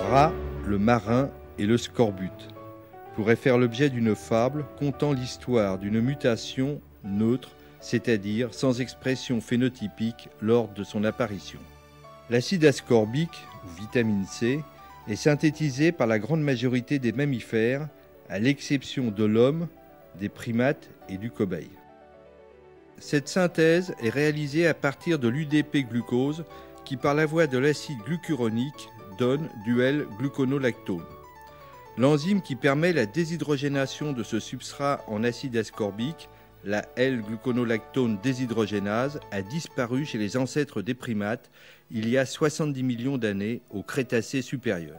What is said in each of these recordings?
rat, le marin et le scorbut pourraient faire l'objet d'une fable contant l'histoire d'une mutation neutre, c'est-à-dire sans expression phénotypique lors de son apparition. L'acide ascorbique, ou vitamine C, est synthétisé par la grande majorité des mammifères, à l'exception de l'homme, des primates et du cobaye. Cette synthèse est réalisée à partir de l'UDP-glucose qui, par la voie de l'acide glucuronique, donne du L-gluconolactone. L'enzyme qui permet la déshydrogénation de ce substrat en acide ascorbique, la L-gluconolactone déshydrogénase, a disparu chez les ancêtres des primates il y a 70 millions d'années au Crétacé supérieur.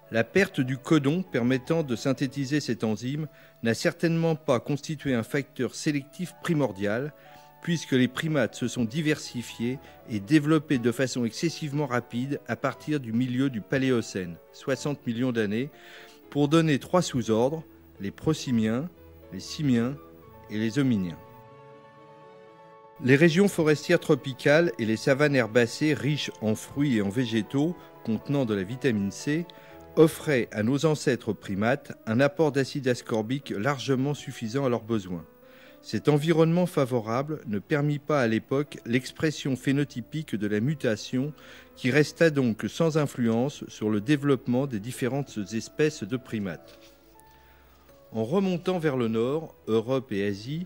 La perte du codon permettant de synthétiser cette enzyme n'a certainement pas constitué un facteur sélectif primordial, puisque les primates se sont diversifiés et développés de façon excessivement rapide à partir du milieu du Paléocène, 60 millions d'années, pour donner 3 sous-ordres, les prosimiens, les simiens et les hominiens. Les régions forestières tropicales et les savanes herbacées riches en fruits et en végétaux contenant de la vitamine C offraient à nos ancêtres primates un apport d'acide ascorbique largement suffisant à leurs besoins. Cet environnement favorable ne permit pas à l'époque l'expression phénotypique de la mutation qui resta donc sans influence sur le développement des différentes espèces de primates. En remontant vers le nord, Europe et Asie,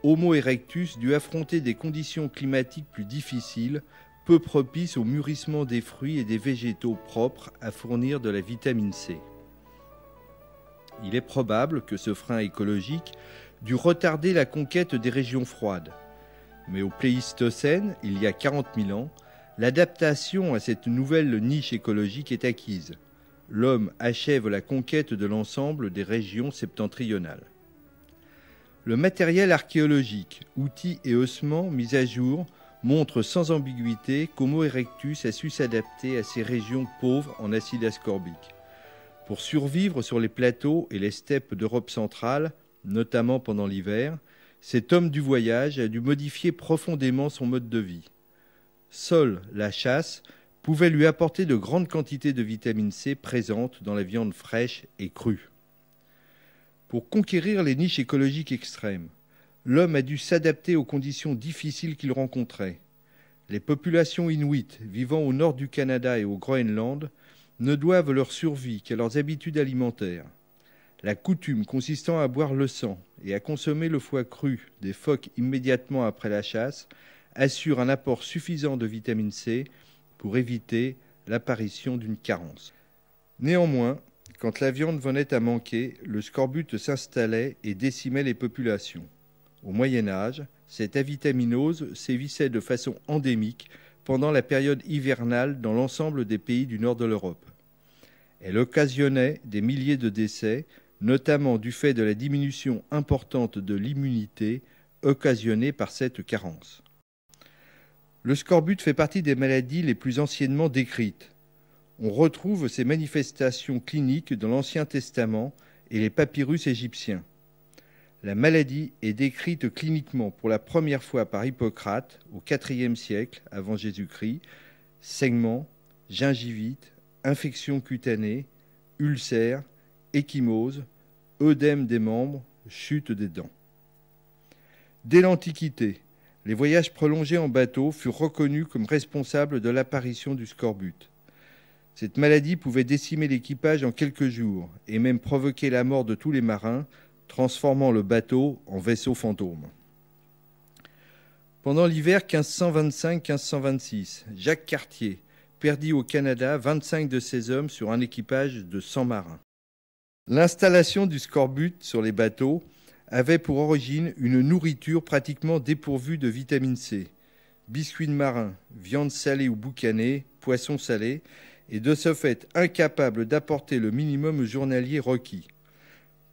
Homo erectus dut affronter des conditions climatiques plus difficiles, peu propices au mûrissement des fruits et des végétaux propres à fournir de la vitamine C. Il est probable que ce frein écologique dut retarder la conquête des régions froides. Mais au Pléistocène, il y a 40 000 ans, l'adaptation à cette nouvelle niche écologique est acquise. L'homme achève la conquête de l'ensemble des régions septentrionales. Le matériel archéologique, outils et ossements mis à jour montre sans ambiguïté qu'Homo erectus a su s'adapter à ces régions pauvres en acide ascorbique. Pour survivre sur les plateaux et les steppes d'Europe centrale, notamment pendant l'hiver, cet homme du voyage a dû modifier profondément son mode de vie. Seule la chasse pouvait lui apporter de grandes quantités de vitamine C présentes dans la viande fraîche et crue. Pour conquérir les niches écologiques extrêmes, l'homme a dû s'adapter aux conditions difficiles qu'il rencontrait. Les populations inuites vivant au nord du Canada et au Groenland ne doivent leur survie qu'à leurs habitudes alimentaires. La coutume consistant à boire le sang et à consommer le foie cru des phoques immédiatement après la chasse assure un apport suffisant de vitamine C pour éviter l'apparition d'une carence. Néanmoins, quand la viande venait à manquer, le scorbut s'installait et décimait les populations. Au Moyen Âge, cette avitaminose sévissait de façon endémique pendant la période hivernale dans l'ensemble des pays du nord de l'Europe. Elle occasionnait des milliers de décès, notamment du fait de la diminution importante de l'immunité occasionnée par cette carence. Le scorbut fait partie des maladies les plus anciennement décrites. On retrouve ces manifestations cliniques dans l'Ancien Testament et les papyrus égyptiens. La maladie est décrite cliniquement pour la première fois par Hippocrate au IVe siècle avant Jésus-Christ, saignements, gingivite, infections cutanées, ulcères, ecchymose, œdème des membres, chute des dents. Dès l'Antiquité, les voyages prolongés en bateau furent reconnus comme responsables de l'apparition du scorbut. Cette maladie pouvait décimer l'équipage en quelques jours et même provoquer la mort de tous les marins, transformant le bateau en vaisseau fantôme. Pendant l'hiver 1525-1526, Jacques Cartier perdit au Canada 25 de ses hommes sur un équipage de 100 marins. L'installation du scorbut sur les bateaux avait pour origine une nourriture pratiquement dépourvue de vitamine C, biscuits de marin, viande salée ou boucanée, poissons salés, et de ce fait incapable d'apporter le minimum journalier requis.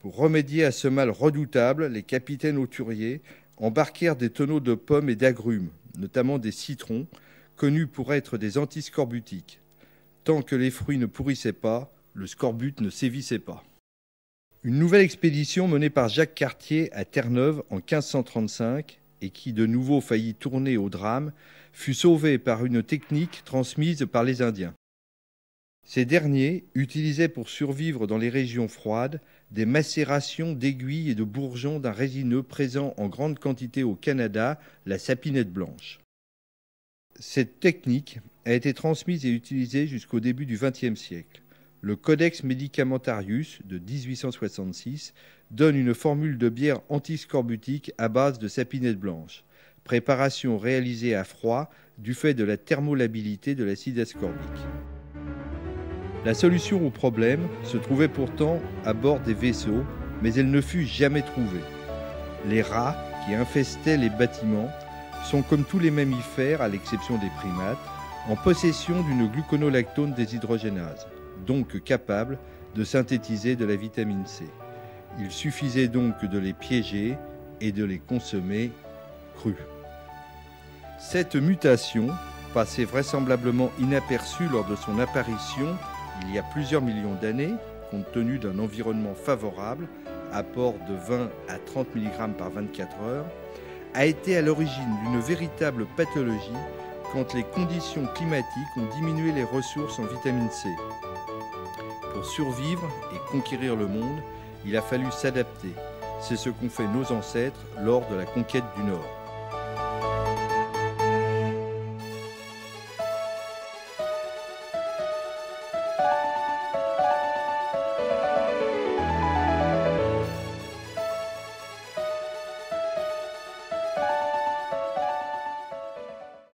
Pour remédier à ce mal redoutable, les capitaines hauturiers embarquèrent des tonneaux de pommes et d'agrumes, notamment des citrons, connus pour être des antiscorbutiques. Tant que les fruits ne pourrissaient pas, le scorbut ne sévissait pas. Une nouvelle expédition menée par Jacques Cartier à Terre-Neuve en 1535, et qui de nouveau faillit tourner au drame, fut sauvée par une technique transmise par les Indiens. Ces derniers utilisaient pour survivre dans les régions froides des macérations d'aiguilles et de bourgeons d'un résineux présent en grande quantité au Canada, la sapinette blanche. Cette technique a été transmise et utilisée jusqu'au début du XXe siècle. Le Codex Medicamentarius de 1866 donne une formule de bière antiscorbutique à base de sapinette blanche, préparation réalisée à froid du fait de la thermolabilité de l'acide ascorbique. La solution au problème se trouvait pourtant à bord des vaisseaux, mais elle ne fut jamais trouvée. Les rats qui infestaient les bâtiments sont comme tous les mammifères, à l'exception des primates, en possession d'une gluconolactone déshydrogénase, donc capable de synthétiser de la vitamine C. Il suffisait donc de les piéger et de les consommer crus. Cette mutation, passée vraisemblablement inaperçue lors de son apparition il y a plusieurs millions d'années, compte tenu d'un environnement favorable, apport de 20 à 30 mg par 24 heures, a été à l'origine d'une véritable pathologie quand les conditions climatiques ont diminué les ressources en vitamine C. Pour survivre et conquérir le monde, il a fallu s'adapter. C'est ce qu'ont fait nos ancêtres lors de la conquête du Nord.